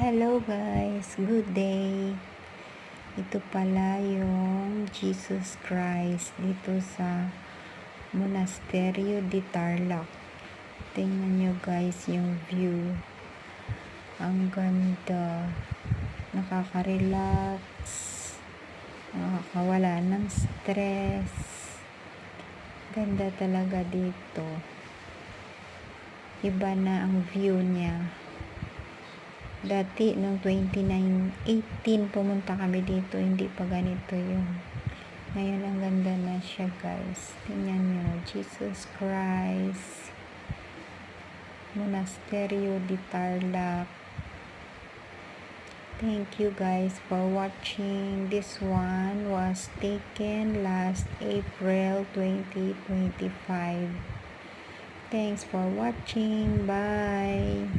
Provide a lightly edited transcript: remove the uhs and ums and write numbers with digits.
Hello guys, good day. Ito pala yung Jesus Christ dito sa Monasterio de Tarlac. Tingnan nyo guys yung view. Ang ganda. Nakaka-relax. Nakakawala ng stress. Ganda talaga dito. Iba na ang view niya. Dati, noong 2018, pumunta kami dito, hindi pa ganito yun. Ngayon, ang ganda na siya, guys. Tingnan nyo, Jesus Christ, Monasterio de Tarlac. Thank you, guys, for watching. This one was taken last April 2025. Thanks for watching. Bye!